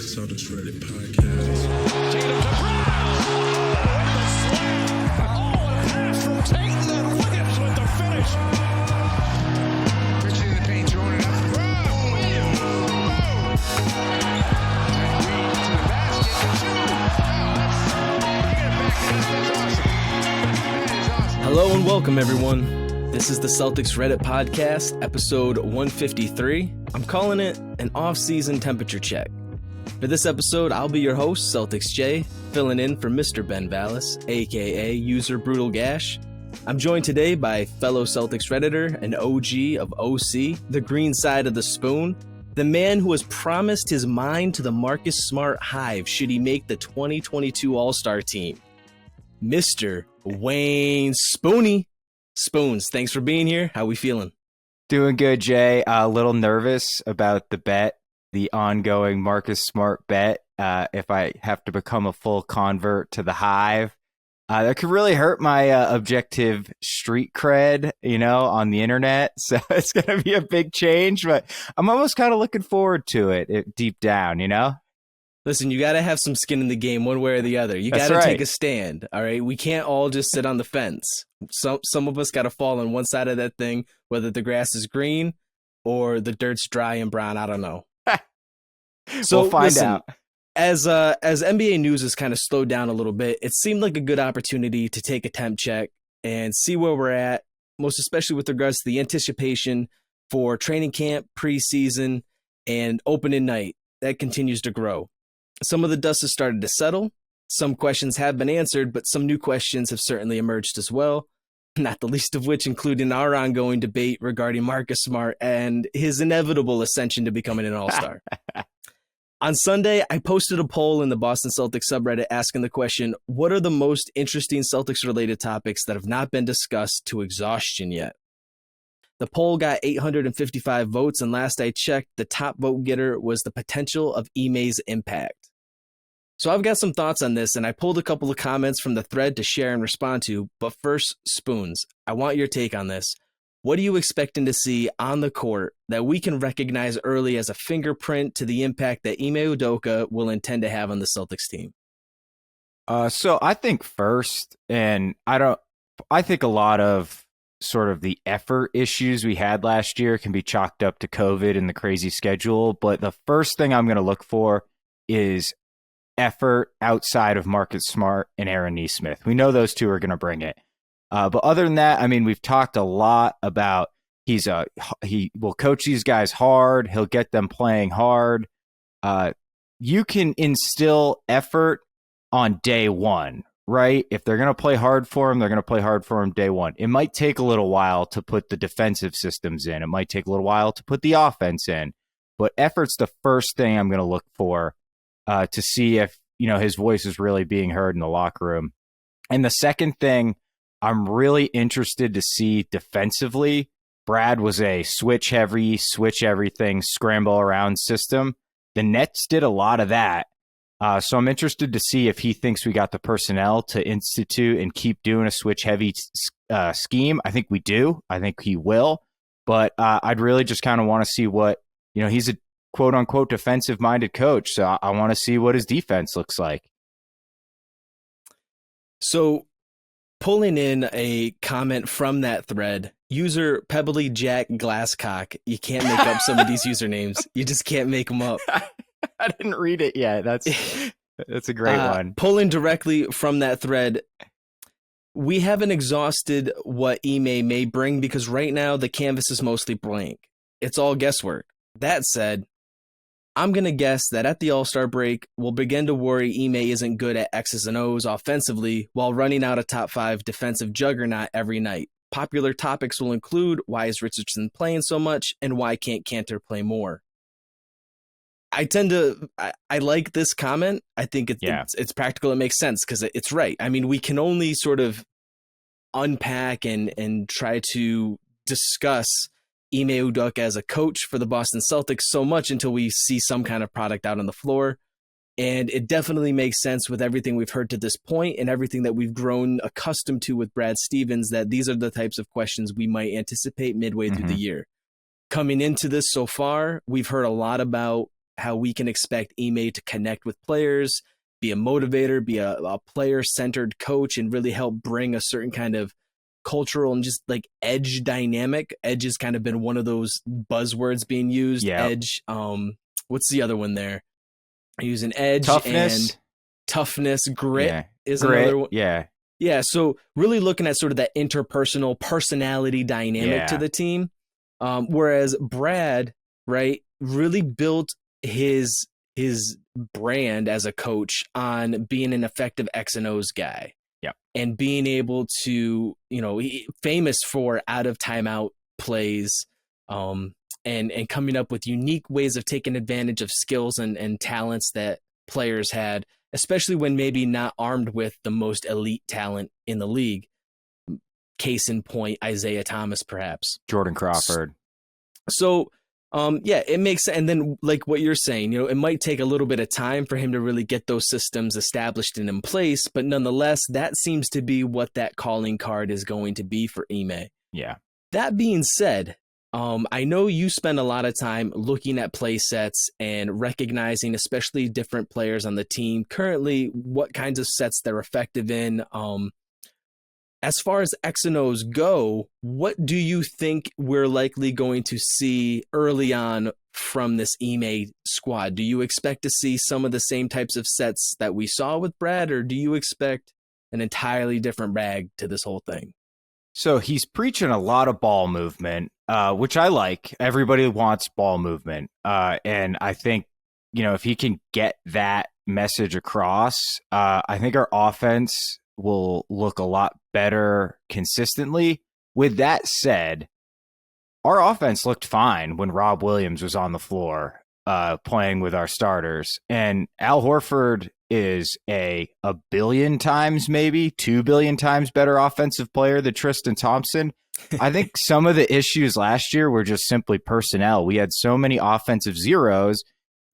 Celtics Reddit podcast. Tatum to Brown. With the slam. Oh, and a pass from Tatum and Williams with the finish. Richard in the paint, throwing it up. Brown. Williams. To the basket for two. Wow, get it back. That's awesome. That is awesome. Hello and welcome, everyone. This is the Celtics Reddit podcast, episode 153. I'm calling it an off-season temperature check. For this episode, I'll be your host, Celtics J, filling in for Mr. Ben Vallis, aka User Brutal Gash. I'm joined today by fellow Celtics Redditor and OG of OC, the green side of the spoon, the man who has promised his mind to the Marcus Smart Hive should he make the 2022 All-Star team, Mr. Wayne Spoony. Spoons, thanks for being here. How we feeling? Doing good, Jay. A little nervous about the bet, the ongoing Marcus Smart bet. If I have to become a full convert to the Hive, that could really hurt my objective street cred, on the internet. So it's going to be a big change, but I'm almost kind of looking forward to it deep down, Listen, you got to have some skin in the game one way or the other. You got to take a stand, all right? We can't all just sit on the fence. Some of us got to fall on one side of that thing, whether the grass is green or the dirt's dry and brown. I don't know. So we'll find out. As NBA news has kind of slowed down a little bit, it seemed like a good opportunity to take a temp check and see where we're at, most especially with regards to the anticipation for training camp, preseason, and opening night. That continues to grow. Some of the dust has started to settle. Some questions have been answered, but some new questions have certainly emerged as well, not the least of which including our ongoing debate regarding Marcus Smart and his inevitable ascension to becoming an all-star. On Sunday, I posted a poll in the Boston Celtics subreddit asking the question, what are the most interesting Celtics-related topics that have not been discussed to exhaustion yet? The poll got 855 votes, and last I checked, the top vote getter was the potential of Ime's impact. So I've got some thoughts on this, and I pulled a couple of comments from the thread to share and respond to. But first, Spoons, I want your take on this. What are you expecting to see on the court that we can recognize early as a fingerprint to the impact that Ime Udoka will intend to have on the Celtics team? So I think first, and I think a lot of sort of the effort issues we had last year can be chalked up to COVID and the crazy schedule. But the first thing I'm going to look for is effort outside of Marcus Smart and Aaron Nesmith. We know those two are going to bring it. But other than that, I mean, we've talked a lot about he will coach these guys hard. He'll get them playing hard. You can instill effort on day one, right? If they're going to play hard for him, they're going to play hard for him day one. It might take a little while to put the defensive systems in. It might take a little while to put the offense in. But effort's the first thing I'm going to look for to see if, his voice is really being heard in the locker room. And the second thing I'm really interested to see defensively, Brad was a switch everything, scramble around system. The Nets did a lot of that. So I'm interested to see if he thinks we got the personnel to institute and keep doing a switch heavy scheme. I think we do. I think he will. But I'd really just kind of want to see what, he's a quote unquote defensive minded coach. So I want to see what his defense looks like. So pulling in a comment from that thread, user Pebbly Jack Glasscock. You can't make up some of these usernames. You just can't make them up. I didn't read it yet. That's a great one. Pulling directly from that thread, we haven't exhausted what Ime may bring because right now the canvas is mostly blank. It's all guesswork. That said, I'm going to guess that at the All-Star break, we'll begin to worry Ime isn't good at X's and O's offensively while running out a top 5 defensive juggernaut every night. Popular topics will include why is Richardson playing so much and why can't Cantor play more? I like this comment. I think it's practical. It makes sense because it's right. I mean, we can only sort of unpack and try to discuss Ime Udoka as a coach for the Boston Celtics so much until we see some kind of product out on the floor. And it definitely makes sense with everything we've heard to this point and everything that we've grown accustomed to with Brad Stevens, that these are the types of questions we might anticipate midway through the year. Coming into this so far, we've heard a lot about how we can expect Ime to connect with players, be a motivator, be a player-centered coach, and really help bring a certain kind of cultural and just like edge dynamic. Edge has kind of been one of those buzzwords being used. Yeah. Edge. What's the other one there? I use an edge and toughness, grit is another one. Yeah. Yeah. So really looking at sort of that interpersonal personality dynamic to the team. Whereas Brad, right, really built his brand as a coach on being an effective X and O's guy. Yep. And being able to, famous for out of timeout plays, and coming up with unique ways of taking advantage of skills and talents that players had, especially when maybe not armed with the most elite talent in the league. Case in point, Isaiah Thomas, perhaps. Jordan Crawford. So, it makes sense. And then like what you're saying, it might take a little bit of time for him to really get those systems established and in place. But nonetheless, that seems to be what that calling card is going to be for Ime. Yeah. That being said, I know you spend a lot of time looking at play sets and recognizing, especially different players on the team currently, what kinds of sets they're effective in. As far as X and O's go, what do you think we're likely going to see early on from this Ime squad? Do you expect to see some of the same types of sets that we saw with Brad, or do you expect an entirely different bag to this whole thing? So he's preaching a lot of ball movement, which I like. Everybody wants ball movement. And I think, if he can get that message across, I think our offense will look a lot better consistently. With that said, our offense looked fine when Rob Williams was on the floor playing with our starters. And Al Horford is a billion times, maybe 2 billion times better offensive player than Tristan Thompson. I think some of the issues last year were just simply personnel. We had so many offensive zeros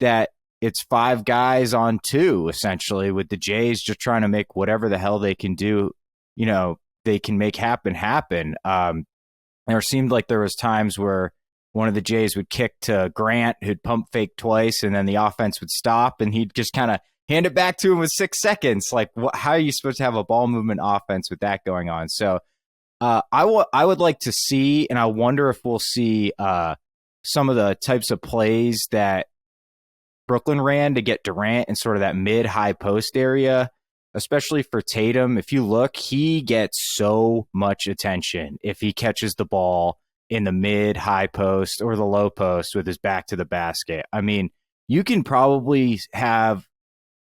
that it's 5 guys on 2, essentially, with the Jays just trying to make whatever the hell they can do, they can make happen. There seemed like there was times where one of the Jays would kick to Grant, who'd pump fake twice, and then the offense would stop, and he'd just kind of hand it back to him with 6 seconds. Like, how are you supposed to have a ball movement offense with that going on? So I would like to see, and I wonder if we'll see some of the types of plays that Brooklyn ran to get Durant in sort of that mid-high post area, especially for Tatum. If you look, he gets so much attention if he catches the ball in the mid-high post or the low post with his back to the basket. I mean, you can probably have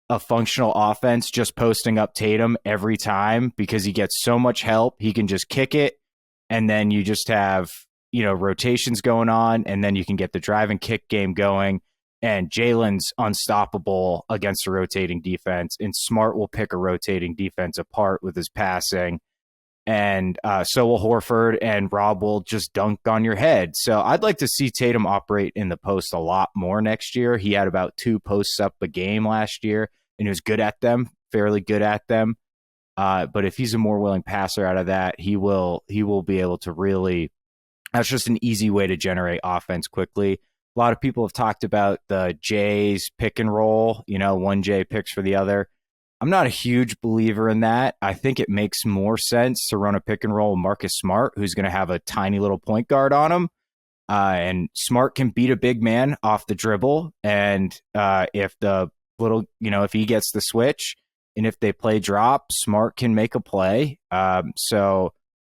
a functional offense just posting up Tatum every time because he gets so much help. He can just kick it, and then you just have, rotations going on, and then you can get the drive and kick game going. And Jalen's unstoppable against a rotating defense, and Smart will pick a rotating defense apart with his passing. And so will Horford, and Rob will just dunk on your head. So I'd like to see Tatum operate in the post a lot more next year. He had about 2 posts up a game last year, and he was good at them, fairly good at them. But if he's a more willing passer out of that, he will be able to really, that's just an easy way to generate offense quickly. A lot of people have talked about the Jays pick and roll, one Jay picks for the other. I'm not a huge believer in that. I think it makes more sense to run a pick and roll with Marcus Smart, who's going to have a tiny little point guard on him. And Smart can beat a big man off the dribble. And if if he gets the switch and if they play drop, Smart can make a play.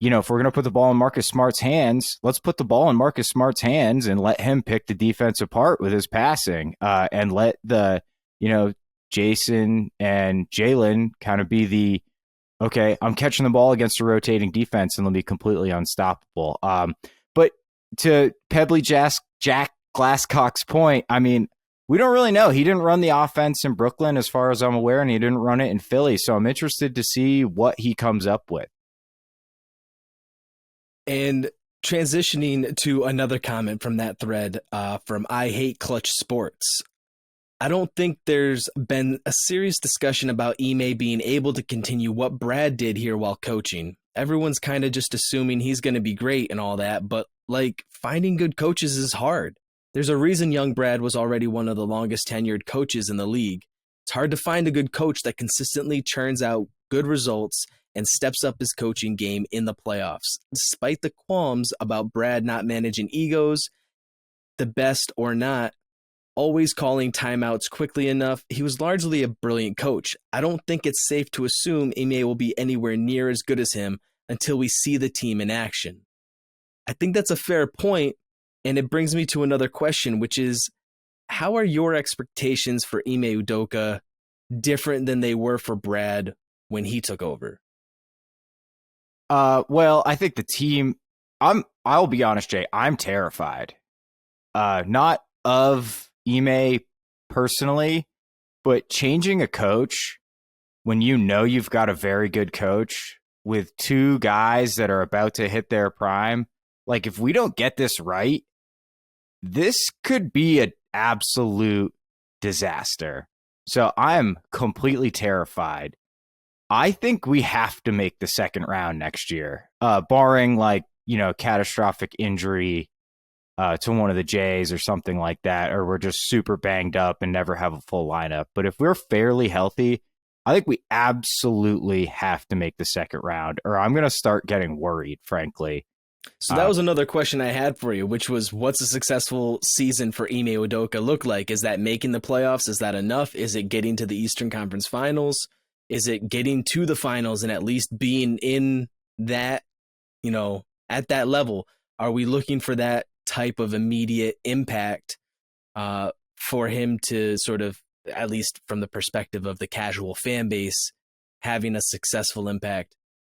If we're going to put the ball in Marcus Smart's hands, let's put the ball in Marcus Smart's hands and let him pick the defense apart with his passing, and let the, Jason and Jalen kind of be okay, I'm catching the ball against a rotating defense and they'll be completely unstoppable. But to Pebbly Jack Glasscock's point, I mean, we don't really know. He didn't run the offense in Brooklyn as far as I'm aware, and he didn't run it in Philly. So I'm interested to see what he comes up with. And transitioning to another comment from that thread from I Hate Clutch Sports. I don't think there's been a serious discussion about Ime being able to continue what Brad did here while coaching. Everyone's kind of just assuming he's going to be great and all that, but finding good coaches is hard. There's a reason young Brad was already one of the longest tenured coaches in the league. It's hard to find a good coach that consistently churns out good results and steps up his coaching game in the playoffs. Despite the qualms about Brad not managing egos, the best or not, always calling timeouts quickly enough, he was largely a brilliant coach. I don't think it's safe to assume Ime will be anywhere near as good as him until we see the team in action. I think that's a fair point, and it brings me to another question, which is, how are your expectations for Ime Udoka different than they were for Brad when he took over? Well, I think the team, I'll be honest, Jay, I'm terrified. Not of Ime personally, but changing a coach when you know you've got a very good coach with two guys that are about to hit their prime. Like, if we don't get this right, this could be an absolute disaster. So I'm completely terrified. I think we have to make the second round next year, barring catastrophic injury to one of the Jays or something like that, or we're just super banged up and never have a full lineup. But if we're fairly healthy, I think we absolutely have to make the second round, or I'm going to start getting worried, frankly. So that was another question I had for you, which was, what's a successful season for Ime Udoka look like? Is that making the playoffs? Is that enough? Is it getting to the Eastern Conference Finals? Is it getting to the finals and at least being in that, at that level? Are we looking for that type of immediate impact for him to sort of, at least from the perspective of the casual fan base, having a successful impact?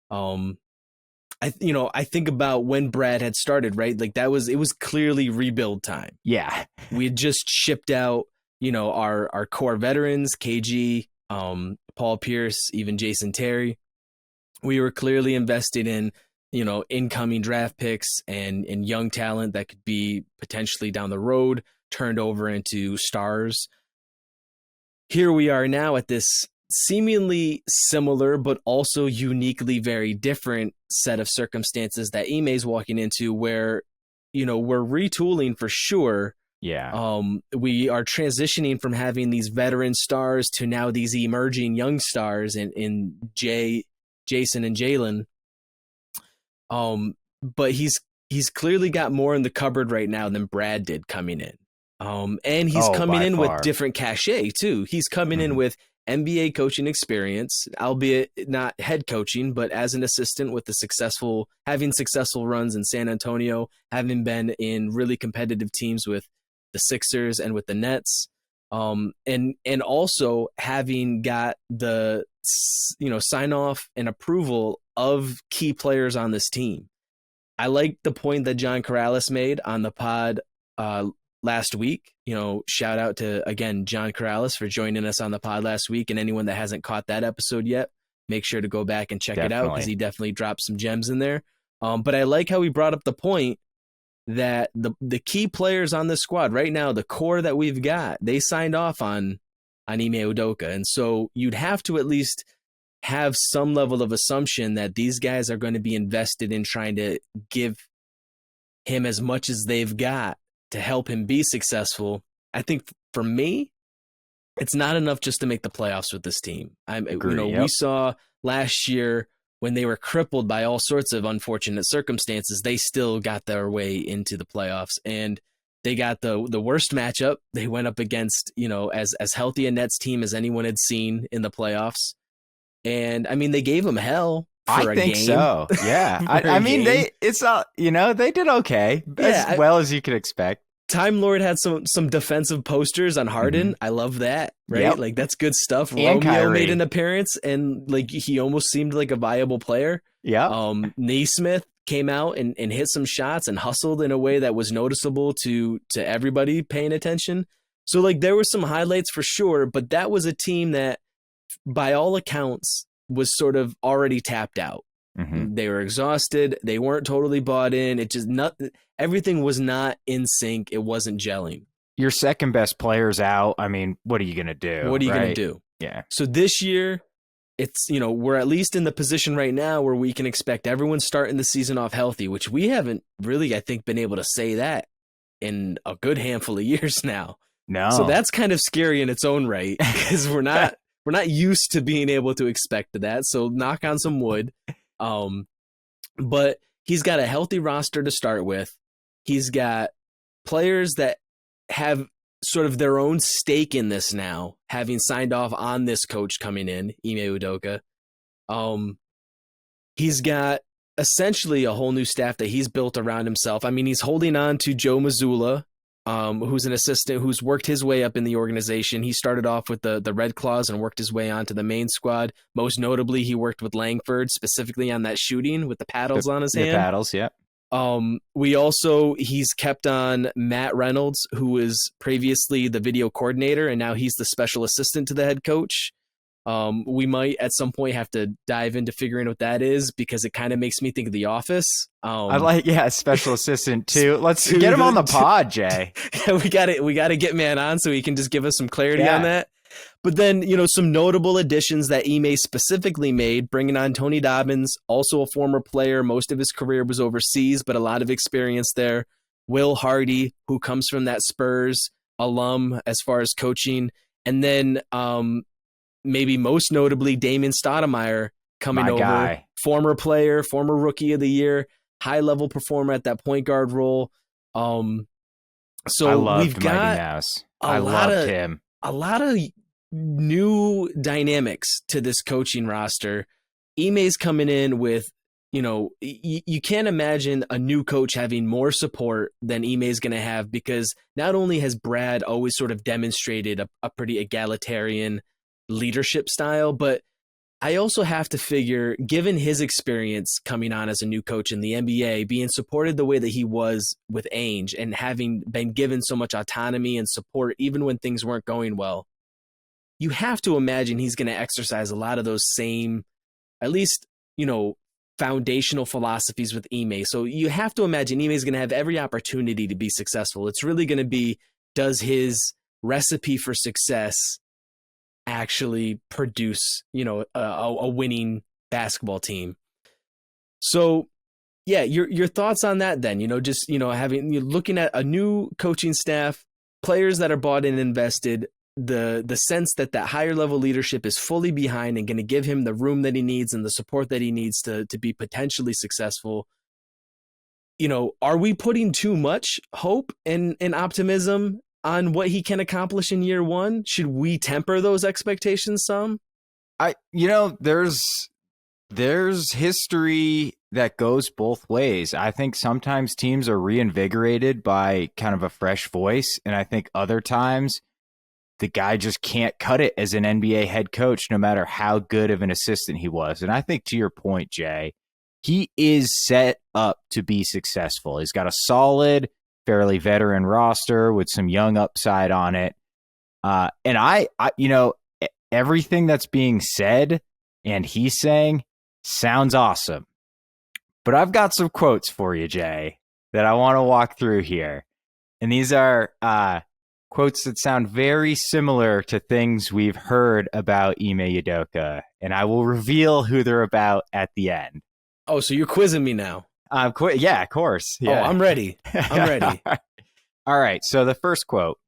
I think about when Brad had started, right? Like it was clearly rebuild time. Yeah. We had just shipped out, our core veterans, KG, Paul Pierce, even Jason Terry. We were clearly invested in, incoming draft picks and young talent that could be potentially down the road turned over into stars. Here we are now at this seemingly similar but also uniquely very different set of circumstances that Ime's walking into, where we're retooling for sure. Yeah. We are transitioning from having these veteran stars to now these emerging young stars in Jason and Jalen. But he's clearly got more in the cupboard right now than Brad did coming in. And he's coming in with different cachet too. He's coming in with NBA coaching experience, albeit not head coaching, but as an assistant with having successful runs in San Antonio, having been in really competitive teams with the Sixers and with the Nets, and also having got the sign off and approval of key players on this team. I like the point that John Corrales made on the pod last week. Shout out to, again, John Corrales for joining us on the pod last week. And anyone that hasn't caught that episode yet, make sure to go back and check it out, because he definitely dropped some gems in there. But I like how he brought up the point that the key players on this squad right now, the core that we've got, they signed off on Ime Udoka. And so you'd have to at least have some level of assumption that these guys are going to be invested in trying to give him as much as they've got to help him be successful. I think for me, it's not enough just to make the playoffs with this team. We saw last year when they were crippled by all sorts of unfortunate circumstances, they still got their way into the playoffs, and they got the worst matchup. They went up against, as healthy a Nets team as anyone had seen in the playoffs. And they gave them hell. I think so. Yeah. they did okay. As well as you could expect. Time Lord had some defensive posters on Harden. I love that. Right. Yep. Like, that's good stuff. And Romeo Kyrie made an appearance, and he almost seemed like a viable player. Yeah. Naismith came out and hit some shots and hustled in a way that was noticeable to everybody paying attention. So there were some highlights for sure, but that was a team that, by all accounts, was sort of already tapped out. They were exhausted. They weren't totally bought in. Everything was not in sync. It wasn't gelling. Your second best player's out. What are you going to do? What are you going to do? Yeah. So this year, it's, we're at least in the position right now where we can expect everyone starting the season off healthy, which we haven't really, I think, been able to say that in a good handful of years now. No. So that's kind of scary in its own right, because we're not used to being able to expect that. So knock on some wood. But he's got a healthy roster to start with. He's got players that have sort of their own stake in this now, having signed off on this coach coming in, Ime Udoka. He's got essentially a whole new staff that he's built around himself. I mean, he's holding on to Joe Mazzulla, who's an assistant who's worked his way up in the organization. He started off with the Red Claws and worked his way onto the main squad. Most notably, he worked with Langford, specifically on that shooting with the paddles on his hand. The paddles, yeah. He's kept on Matt Reynolds, who was previously the video coordinator, and now he's the special assistant to the head coach. We might at some point have to dive into figuring what that is, because it kind of makes me think of The Office. I like, special assistant too. Let's get him on the pod, Jay. we got to get man on so he can just give us some clarity on that. But then, some notable additions that Ime specifically made, bringing on Tony Dobbins, also a former player. Most of his career was overseas, but a lot of experience there. Will Hardy, who comes from that Spurs alum as far as coaching. And then maybe most notably, Damon Stoudemire coming over. Guy. Former player, former rookie of the year, high-level performer at that point guard role. So I loved we've got Mighty Mouse. I loved him. A lot of new dynamics to this coaching roster. Ime's coming in with, you can't imagine a new coach having more support than Ime's going to have, because not only has Brad always sort of demonstrated a pretty egalitarian leadership style, but I also have to figure, given his experience coming on as a new coach in the NBA, being supported the way that he was with Ainge, and having been given so much autonomy and support even when things weren't going well, you have to imagine he's going to exercise a lot of those same, at least, foundational philosophies with Ime. So you have to imagine Ime is going to have every opportunity to be successful. It's really going to be, does his recipe for success actually produce, a winning basketball team? So yeah, your thoughts on that then, looking at a new coaching staff, players that are bought and invested, the sense that higher level leadership is fully behind and going to give him the room that he needs and the support that he needs to be potentially successful. Are we putting too much hope and optimism on what he can accomplish in year one? Should we temper those expectations some? There's history that goes both ways. I think sometimes teams are reinvigorated by kind of a fresh voice, and I think other times the guy just can't cut it as an NBA head coach, no matter how good of an assistant he was. And I think, to your point, Jay, he is set up to be successful. He's got a solid, fairly veteran roster with some young upside on it. And I everything that's being said and he's saying sounds awesome. But I've got some quotes for you, Jay, that I want to walk through here. And these are quotes that sound very similar to things we've heard about Ime Udoka. And I will reveal who they're about at the end. Oh, so you're quizzing me now? Yeah, of course. Yeah. Oh, I'm ready. I'm ready. All right. So the first quote: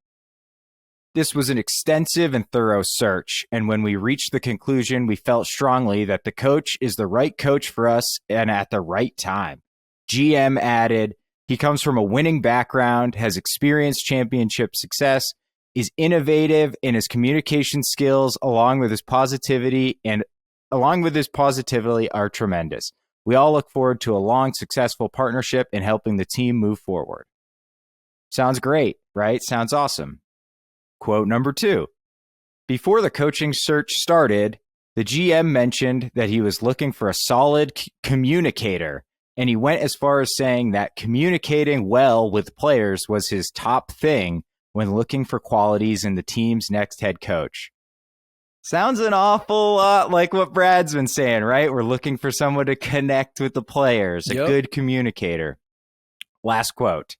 "This was an extensive and thorough search, and when we reached the conclusion, we felt strongly that the coach is the right coach for us and at the right time." GM added, "He comes from a winning background, has experienced championship success, is innovative in his communication skills, along with his positivity are tremendous. We all look forward to a long, successful partnership in helping the team move forward." Sounds great, right? Sounds awesome. Quote number 2. "Before the coaching search started, the GM mentioned that he was looking for a solid communicator, and he went as far as saying that communicating well with players was his top thing when looking for qualities in the team's next head coach." Sounds an awful lot like what Brad's been saying, right? We're looking for someone to connect with the players, a good communicator. Last quote: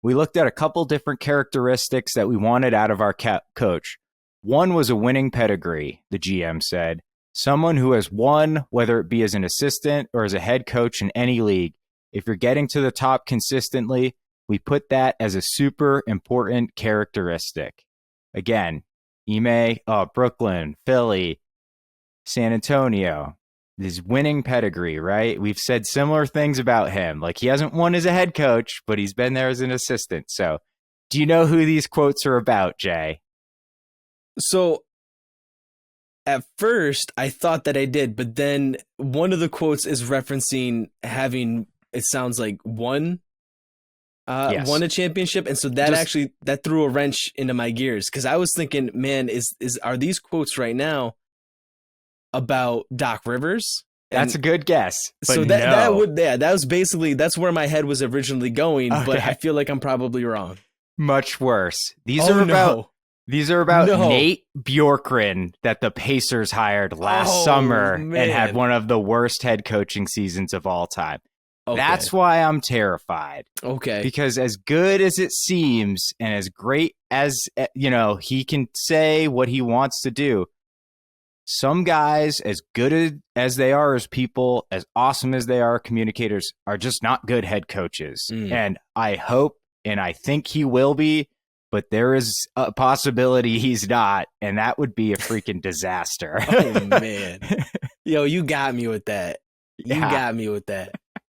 "We looked at a couple different characteristics that we wanted out of our coach. One was a winning pedigree," the GM said. "Someone who has won, whether it be as an assistant or as a head coach in any league. If you're getting to the top consistently, We put that as a super important characteristic. Again, Brooklyn, Philly, San Antonio, his winning pedigree, right? We've said similar things about him. Like, he hasn't won as a head coach, but he's been there as an assistant. So do you know who these quotes are about, Jay? So at first I thought that I did, but then one of the quotes is referencing having, it sounds like, won a championship. And so that threw a wrench into my gears, because I was thinking, man, are these quotes right now about Doc Rivers? That's a good guess. But so that's where my head was originally going, Okay. but I feel like I'm probably wrong. Much worse. These are about Nate Bjorkgren that the Pacers hired last summer and had one of the worst head coaching seasons of all time. Okay. That's why I'm terrified. Okay. Because as good as it seems and as great as, he can say what he wants to do, some guys, as good as they are as people, as awesome as they are communicators, are just not good head coaches. And I hope and I think he will be, but there is a possibility he's not, and that would be a freaking disaster. Oh, man. Yo, you got me with that.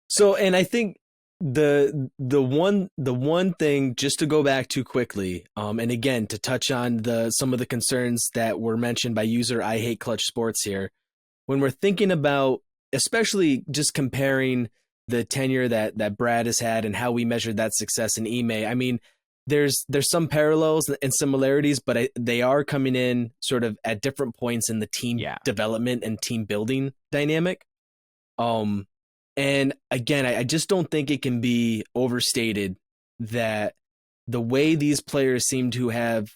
So, and I think the one thing, just to go back to quickly, and again, to touch on some of the concerns that were mentioned by user I Hate Clutch Sports here, when we're thinking about, especially just comparing the tenure that Brad has had and how we measured that success in Ime, I mean, there's some parallels and similarities, but they are coming in sort of at different points in the team development and team building dynamic. And again, I just don't think it can be overstated that the way these players seem to have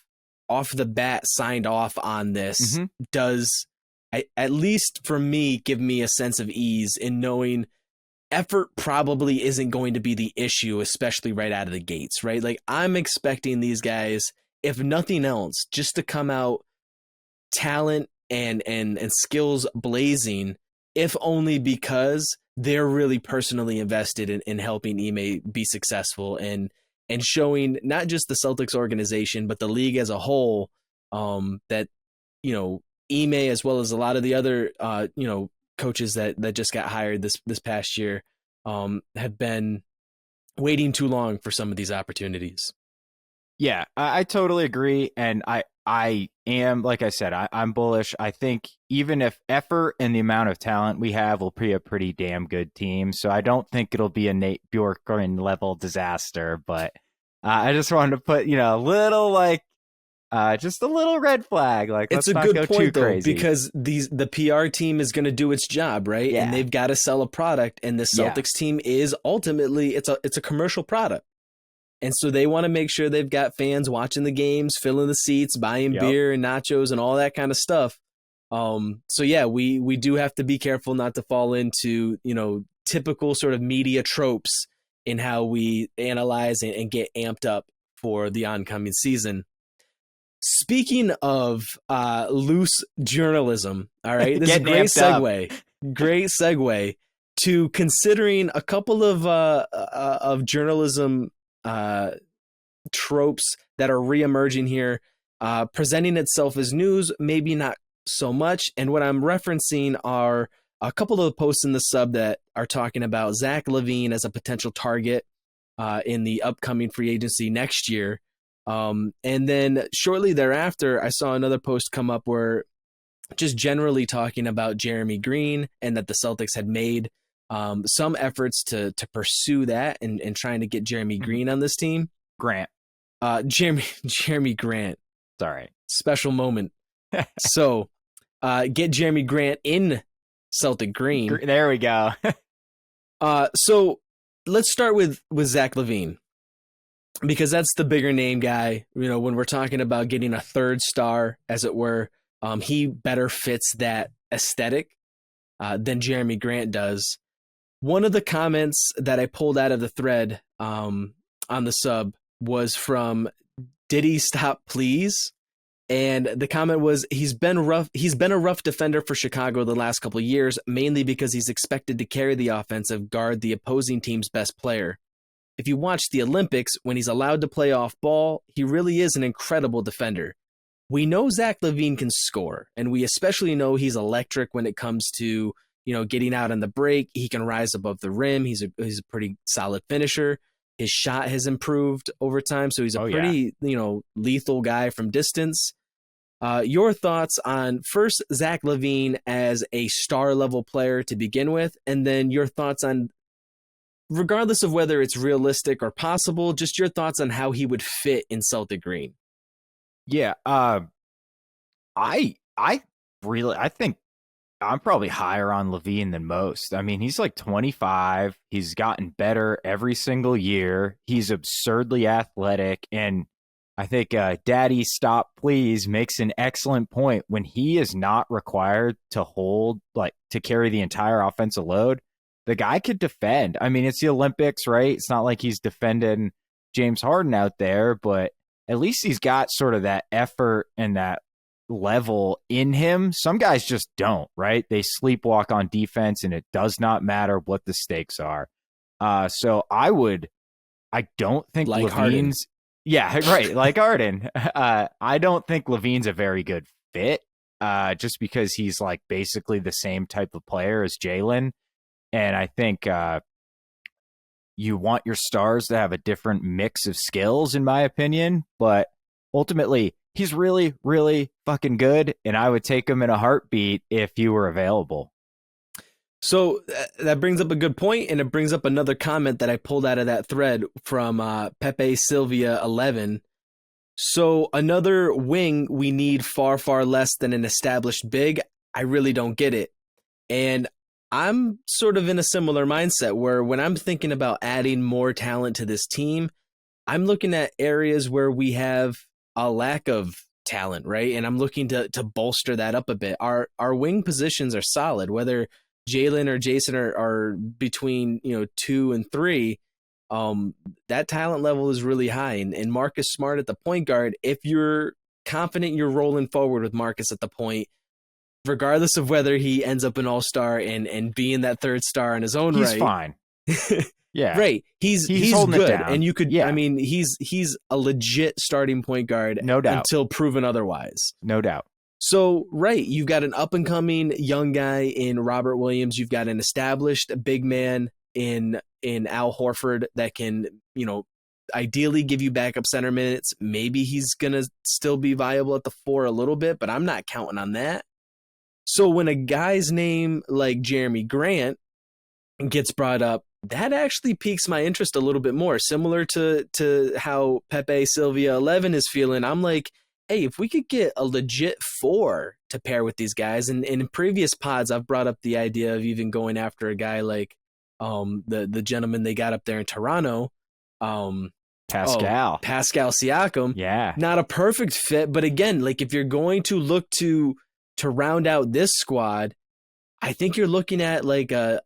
off the bat signed off on this does, at least for me, give me a sense of ease in knowing effort probably isn't going to be the issue, especially right out of the gates, right? Like, I'm expecting these guys, if nothing else, just to come out talent and skills blazing, if only because they're really personally invested in helping Ime be successful and showing not just the Celtics organization, but the league as a whole, that, Ime, as well as a lot of the other, coaches that just got hired this past year, have been waiting too long for some of these opportunities. Yeah, I totally agree. And I am, like I said, I'm bullish. I think even if effort and the amount of talent we have will be a pretty damn good team. So I don't think it'll be a Nate Bjorkgren level disaster, but I just wanted to put, a little just a little red flag. Like, it's a good point though, because the PR team is going to do its job, right? Yeah. And they've got to sell a product, and the Celtics team is ultimately it's a commercial product. And so they want to make sure they've got fans watching the games, filling the seats, buying beer and nachos and all that kind of stuff. So yeah, we do have to be careful not to fall into, typical sort of media tropes in how we analyze and get amped up for the oncoming season. Speaking of loose journalism, all right, this is a great segue. Great segue to considering a couple of journalism tropes that are reemerging here, presenting itself as news, maybe not so much. And what I'm referencing are a couple of the posts in the sub that are talking about Zach Lavine as a potential target in the upcoming free agency next year. And then shortly thereafter, I saw another post come up where just generally talking about Jerami Green and that the Celtics had made some efforts to pursue that and trying to get Jerami Green on this team. Jerami Grant. Sorry. Special moment. So get Jerami Grant in Celtic Green. There we go. So let's start with Zach Lavine, because that's the bigger name guy. When we're talking about getting a third star, as it were, he better fits that aesthetic than Jerami Grant does. One of the comments that I pulled out of the thread on the sub was from Diddy Stop Please. And the comment was, he's been a rough defender for Chicago the last couple of years, mainly because he's expected to carry the offensive, guard the opposing team's best player. if you watch the Olympics, when he's allowed to play off ball, he really is an incredible defender. We know Zach Lavine can score, and we especially know he's electric when it comes to, getting out on the break. He can rise above the rim. He's a pretty solid finisher. His shot has improved over time, so he's a pretty, lethal guy from distance. Your thoughts on first Zach Lavine as a star level player to begin with, and then your thoughts on, regardless of whether it's realistic or possible, just your thoughts on how he would fit in Celtic green. Yeah, I think I'm probably higher on Lavine than most. I mean, he's like 25. He's gotten better every single year. He's absurdly athletic. And I think Daddy Stop Please makes an excellent point. When he is not required to to carry the entire offensive load, the guy could defend. I mean, it's the Olympics, right? It's not like he's defending James Harden out there, but at least he's got sort of that effort and that level in him. Some guys just don't, right? They sleepwalk on defense, and it does not matter what the stakes are. So I don't think like Lavine's Harden. Yeah, right, like Harden. I don't think Lavine's a very good fit, just because he's like basically the same type of player as Jalen. And I think you want your stars to have a different mix of skills, in my opinion, but ultimately he's really, really fucking good, and I would take him in a heartbeat if he were available. So that brings up a good point, and it brings up another comment that I pulled out of that thread from Pepe Sylvia 11. So another wing we need far, far less than an established big. I really don't get it. And I'm sort of in a similar mindset where when I'm thinking about adding more talent to this team, I'm looking at areas where we have a lack of talent, right? And I'm looking to bolster that up a bit. Our wing positions are solid, whether Jalen or Jason are between 2 and 3. That talent level is really high, and Marcus Smart at the point guard. If you're confident you're rolling forward with Marcus at the point, regardless of whether he ends up an all-star and being that third star on his own he's right, fine. Yeah, right. He's holding good, it down. and you could. Yeah. I mean, he's a legit starting point guard, No doubt, until proven otherwise. no doubt. So, right, you've got an up-and-coming young guy in Robert Williams. You've got an established big man in Al Horford that can, ideally give you backup center minutes. Maybe he's going to still be viable at the 4 a little bit, but I'm not counting on that. So when a guy's name like Jerami Grant gets brought up, that actually piques my interest a little bit more. Similar to how Pepe Sylvia 11 is feeling. I'm like, hey, if we could get a legit 4 to pair with these guys, and in previous pods, I've brought up the idea of even going after a guy like the gentleman they got up there in Toronto, Pascal Siakam. Yeah, not a perfect fit, but again, like if you're going to look to round out this squad, I think you're looking at like a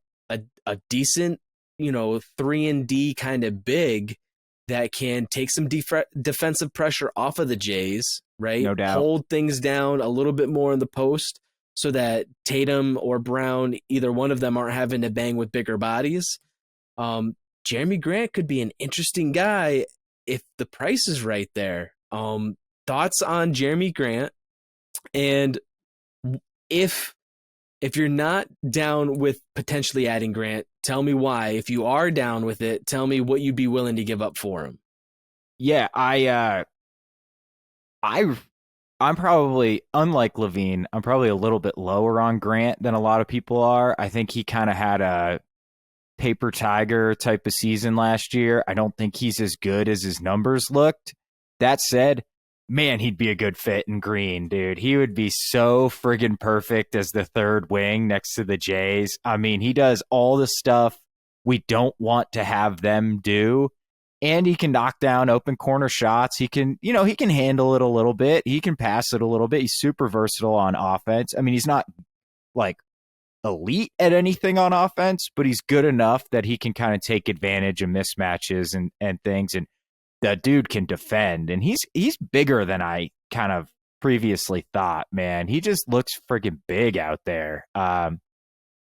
decent 3-and-D kind of big that can take some defensive pressure off of the Jays, right? No doubt. Hold things down a little bit more in the post so that Tatum or Brown, either one of them, aren't having to bang with bigger bodies. Jerami Grant could be an interesting guy if the price is right there. Thoughts on Jerami Grant? And if you're not down with potentially adding Grant, tell me why. If you are down with it, tell me what you'd be willing to give up for him. Yeah, I'm probably, unlike Lavine, I'm probably a little bit lower on Grant than a lot of people are. I think he kind of had a paper tiger type of season last year. I don't think he's as good as his numbers looked. That said, man, he'd be a good fit in green, dude. He would be so friggin' perfect as the third wing next to the Jays. I mean, he does all the stuff we don't want to have them do, and he can knock down open corner shots. He can, he can handle it a little bit. He can pass it a little bit. He's super versatile on offense. I mean, he's not like elite at anything on offense, but he's good enough that he can kind of take advantage of mismatches and things. And the dude can defend, and he's bigger than I kind of previously thought, man. He just looks friggin' big out there.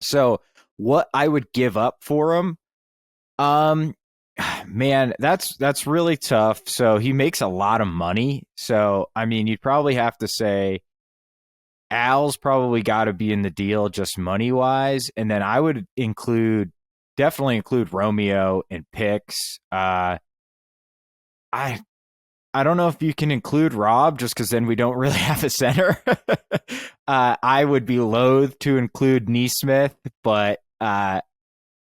So what I would give up for him, Man, that's really tough. So he makes a lot of money. So I mean, you'd probably have to say Al's probably got to be in the deal just money wise, and then I would definitely include Romeo and picks. I don't know if you can include Rob just because then we don't really have a center. I would be loath to include Neesmith, but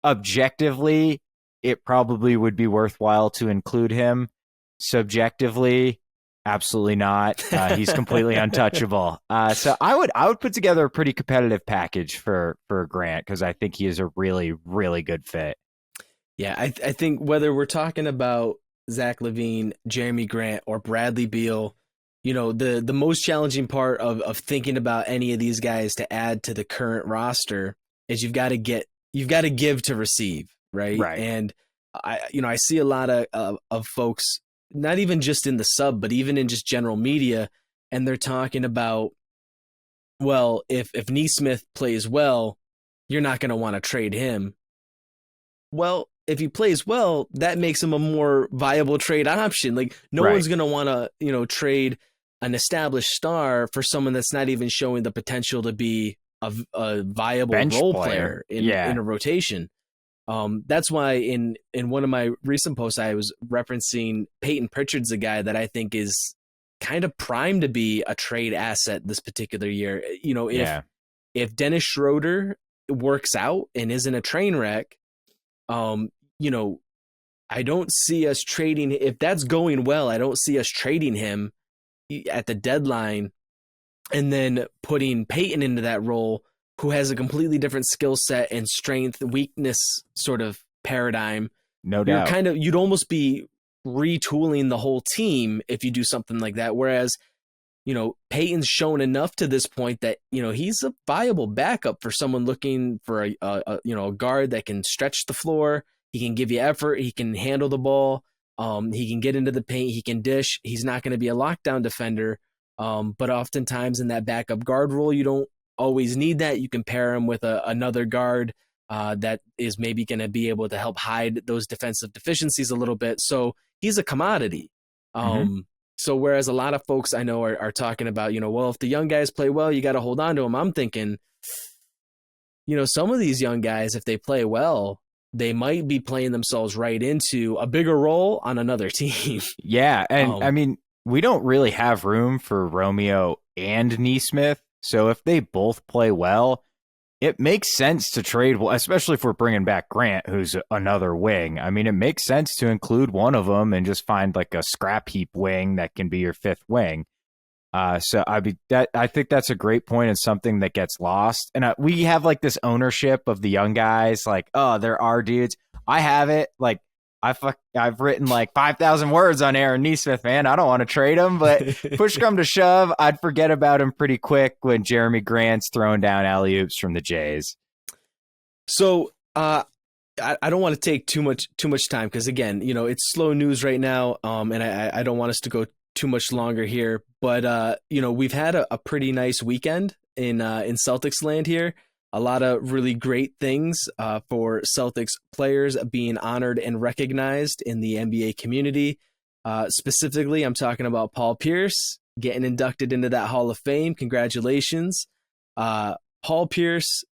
objectively, it probably would be worthwhile to include him. Subjectively, absolutely not. He's completely untouchable. So I would put together a pretty competitive package for Grant because I think he is a really, really good fit. Yeah, I think whether we're talking about Zach Lavine, Jerami Grant, or Bradley Beal, the most challenging part of thinking about any of these guys to add to the current roster is you've got to give to receive, right? Right. And I see a lot of folks, not even just in the sub, but even in just general media, and they're talking about, well, if Neesmith plays well, you're not going to want to trade him. Well, if he plays well, that makes him a more viable trade option. Like no Right. one's going to want to, trade an established star for someone that's not even showing the potential to be a viable Bench role player. player in a rotation. That's why in one of my recent posts, I was referencing Peyton Pritchard's a guy that I think is kind of primed to be a trade asset this particular year. If Dennis Schroeder works out and isn't a train wreck, I don't see us trading. If that's going well, I don't see us trading him at the deadline and then putting Peyton into that role, who has a completely different skill set and strength, weakness sort of paradigm. No doubt. You'd almost be retooling the whole team if you do something like that. Whereas, Peyton's shown enough to this point that, he's a viable backup for someone looking for a guard that can stretch the floor. He can give you effort. He can handle the ball. He can get into the paint. He can dish. He's not going to be a lockdown defender. But oftentimes in that backup guard role, you don't always need that. You can pair him with another guard that is maybe going to be able to help hide those defensive deficiencies a little bit. So he's a commodity. So whereas a lot of folks I know are talking about, well, if the young guys play well, you got to hold on to them. I'm thinking, some of these young guys, if they play well, they might be playing themselves right into a bigger role on another team. Yeah. And I mean, we don't really have room for Romeo and Neesmith. So if they both play well, it makes sense to trade, especially if we're bringing back Grant, who's another wing. I mean, it makes sense to include one of them and just find like a scrap heap wing that can be your fifth wing. I think that's a great point and something that gets lost. And we have like this ownership of the young guys, like, oh, they're our dudes. I have it. Like, I've written like 5,000 words on Aaron Neesmith, man. I don't want to trade him, but push come to shove, I'd forget about him pretty quick when Jerami Grant's throwing down alley-oops from the Jays. So I don't want to take too much time because, again, it's slow news right now, and I don't want us to go too much longer here. But, we've had a pretty nice weekend in Celtics land here. A lot of really great things for Celtics players being honored and recognized in the NBA community. Specifically, I'm talking about Paul Pierce getting inducted into that Hall of Fame. Congratulations. Paul Pierce,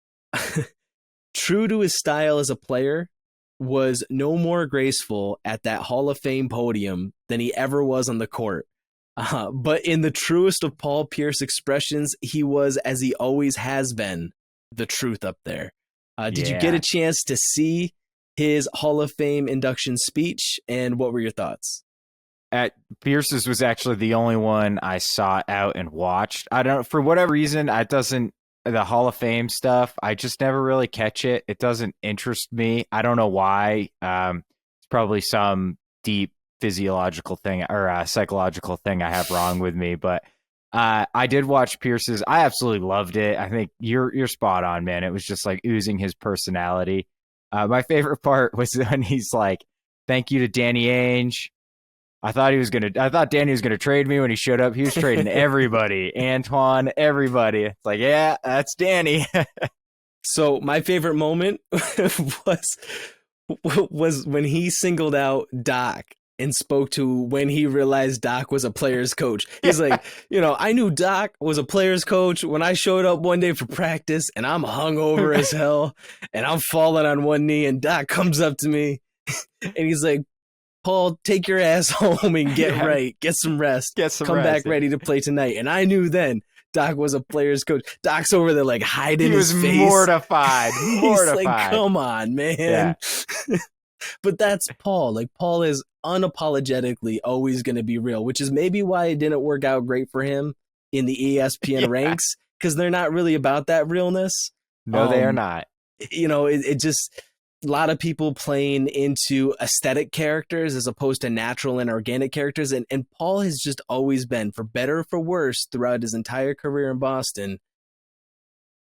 true to his style as a player, was no more graceful at that Hall of Fame podium than he ever was on the court. But in the truest of Paul Pierce expressions, he was, as he always has been, the truth up there. Did you get a chance to see his Hall of Fame induction speech, and what were your thoughts? At Pierce's was actually the only one I saw out and watched. I don't, for whatever reason, the Hall of Fame stuff, I just never really catch it. It doesn't interest me. I don't know why. It's probably some deep physiological thing or psychological thing I have wrong with me, but I did watch Pierce's. I absolutely loved it. I think you're spot on, man. It was just like oozing his personality. My favorite part was when he's like, "Thank you to Danny Ainge. I thought Danny was gonna trade me when he showed up. He was trading everybody, Antoine, everybody." It's like, yeah, that's Danny. So my favorite moment was when he singled out Doc and spoke to when he realized Doc was a player's coach. He's like, I knew Doc was a player's coach when I showed up one day for practice and I'm hungover as hell and I'm falling on one knee and Doc comes up to me and he's like, Paul, take your ass home and get right. Get some rest. Come back ready to play tonight. And I knew then Doc was a player's coach. Doc's over there like hiding his face. He was mortified. He's like, come on, man. Yeah. But that's Paul. Like, Paul is unapologetically always going to be real, which is maybe why it didn't work out great for him in the ESPN ranks, because they're not really about that realness. No, they are not. It just, a lot of people playing into aesthetic characters as opposed to natural and organic characters. And Paul has just always been, for better or for worse, throughout his entire career in Boston,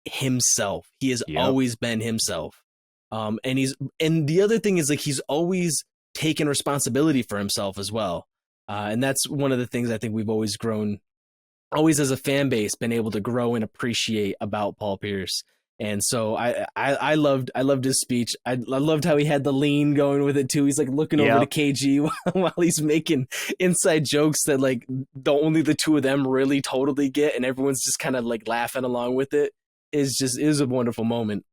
himself. He has always been himself. And the other thing is, like, he's always taken responsibility for himself as well. And that's one of the things I think we've always as a fan base, been able to grow and appreciate about Paul Pierce. And so I loved his speech. I loved how he had the lean going with it too. He's like looking over to KG while he's making inside jokes that like only the two of them really totally get, and everyone's just kind of like laughing along with it. Is a wonderful moment.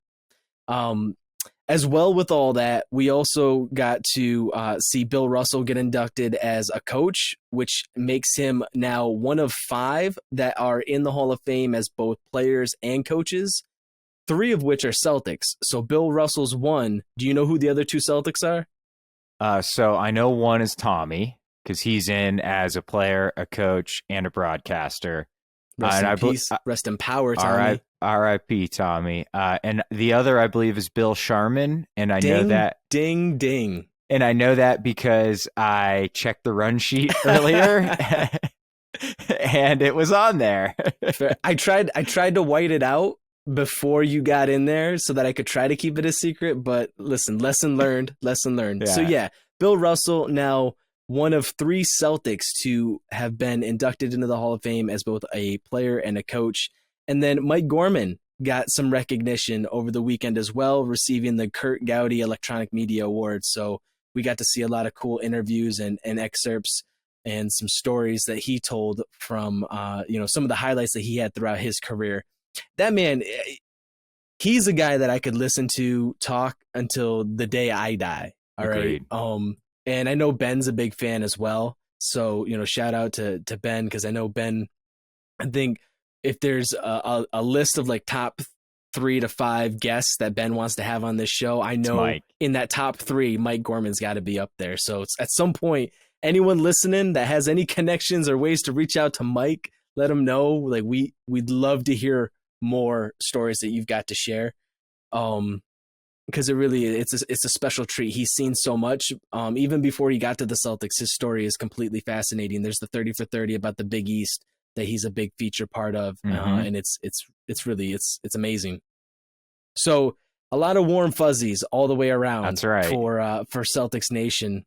As well, with all that, we also got to see Bill Russell get inducted as a coach, which makes him now one of 5 that are in the Hall of Fame as both players and coaches, 3 of which are Celtics. So Bill Russell's one. Do you know who the other 2 Celtics are? So I know one is Tommy, because he's in as a player, a coach, and a broadcaster. Rest in peace. Rest in power, Tommy. R.I.P. Tommy. And the other, I believe, is Bill Sharman. And I know that. Ding, ding. And I know that because I checked the run sheet earlier, and it was on there. I tried to white it out before you got in there so that I could try to keep it a secret. But listen, lesson learned. Yeah. So yeah, Bill Russell now one of 3 Celtics to have been inducted into the Hall of Fame as both a player and a coach. And then Mike Gorman got some recognition over the weekend as well, receiving the Kurt Gowdy Electronic Media Award. So we got to see a lot of cool interviews and excerpts and some stories that he told from, some of the highlights that he had throughout his career. That man, he's a guy that I could listen to talk until the day I die. All Agreed. Right. And I know Ben's a big fan as well. So, shout out to Ben, because I know Ben, I think if there's a list of like top 3 to 5 guests that Ben wants to have on this show, I know in that top 3, Mike Gorman's got to be up there. So it's, at some point, anyone listening that has any connections or ways to reach out to Mike, let him know. Like we'd love to hear more stories that you've got to share. Because it's a special treat. He's seen so much. Even before he got to the Celtics, his story is completely fascinating. There's the 30 for 30 about the Big East that he's a big feature part of, and it's really amazing. So a lot of warm fuzzies all the way around. That's right. For Celtics Nation.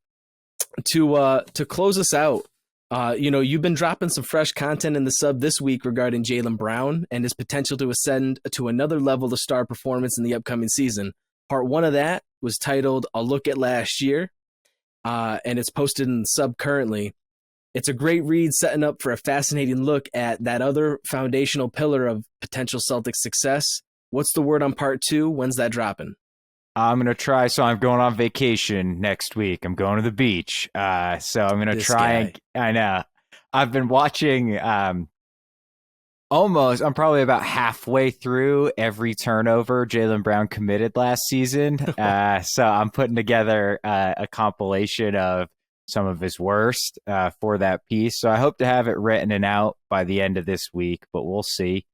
To close us out, you've been dropping some fresh content in the sub this week regarding Jaylen Brown and his potential to ascend to another level of star performance in the upcoming season. Part 1 of that was titled "A Look at Last Year," and it's posted in the sub currently. It's a great read, setting up for a fascinating look at that other foundational pillar of potential Celtics success. What's the word on part 2? When's that dropping? I'm going to try. So I'm going on vacation next week. I'm going to the beach. So I'm going to try. I know. I've been watching I'm probably about halfway through every turnover Jaylen Brown committed last season. So I'm putting together a compilation of some of his worst for that piece. So I hope to have it written and out by the end of this week, but we'll see.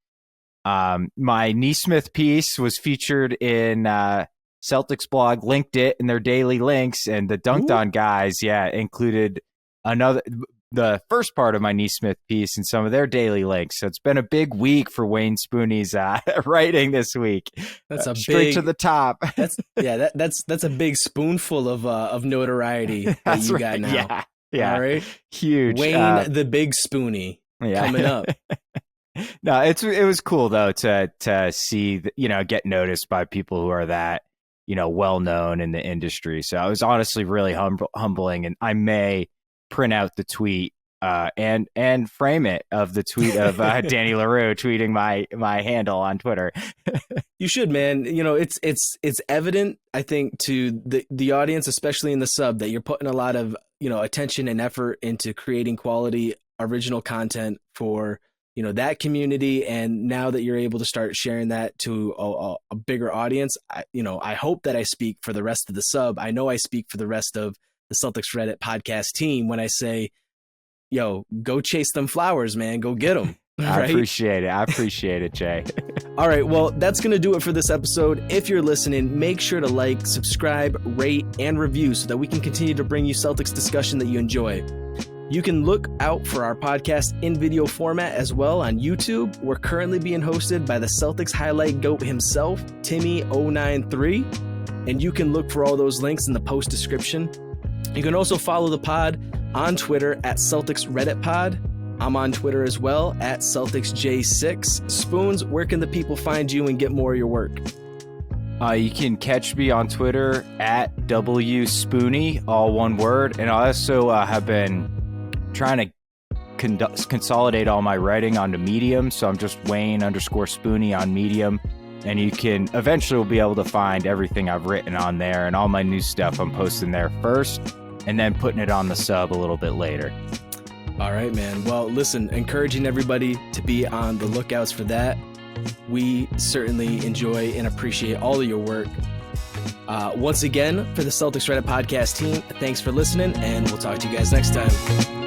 My Neesmith piece was featured in Celtics blog, linked it in their daily links, and the Dunked On guys, included the first part of my Neesmith piece in some of their daily links. So it's been a big week for Wayne Spooney's writing this week. That's straight to the top. That's a big spoonful of notoriety that you got now. Yeah. All right. Huge. Wayne the Big Spooney coming up. No, it was cool though to see get noticed by people who are that well known in the industry. So it was honestly really humbling, and I may print out the tweet and frame it of the tweet of Danny LaRue tweeting my handle on Twitter. You should, man. It's evident, I think, to the audience, especially in the sub, that you're putting a lot of attention and effort into creating quality original content for that community. And now that you're able to start sharing that to a bigger audience, I hope that I speak for the rest of the sub. I know I speak for the rest of the Celtics Reddit podcast team when I say, yo, go chase them flowers, man. Go get them. Right? I appreciate it, Jay. All right, well, that's going to do it for this episode. If you're listening, make sure to like, subscribe, rate, and review so that we can continue to bring you Celtics discussion that you enjoy. You can look out for our podcast in video format as well on YouTube. We're currently being hosted by the Celtics highlight goat himself, Timmy093, and you can look for all those links in the post description. You can also follow the pod on Twitter at Celtics Reddit Pod. I'm on Twitter as well at CelticsJ6. Spoons, where can the people find you and get more of your work? You can catch me on Twitter at WSpoony, all one word. And I also have been trying to consolidate all my writing onto Medium. So I'm just Wayne_Spoony on Medium. And you can eventually will be able to find everything I've written on there, and all my new stuff I'm posting there first and then putting it on the sub a little bit later. All right, man. Well, listen, encouraging everybody to be on the lookouts for that. We certainly enjoy and appreciate all of your work. Once again, for the Celtics Reddit podcast team, thanks for listening, and we'll talk to you guys next time.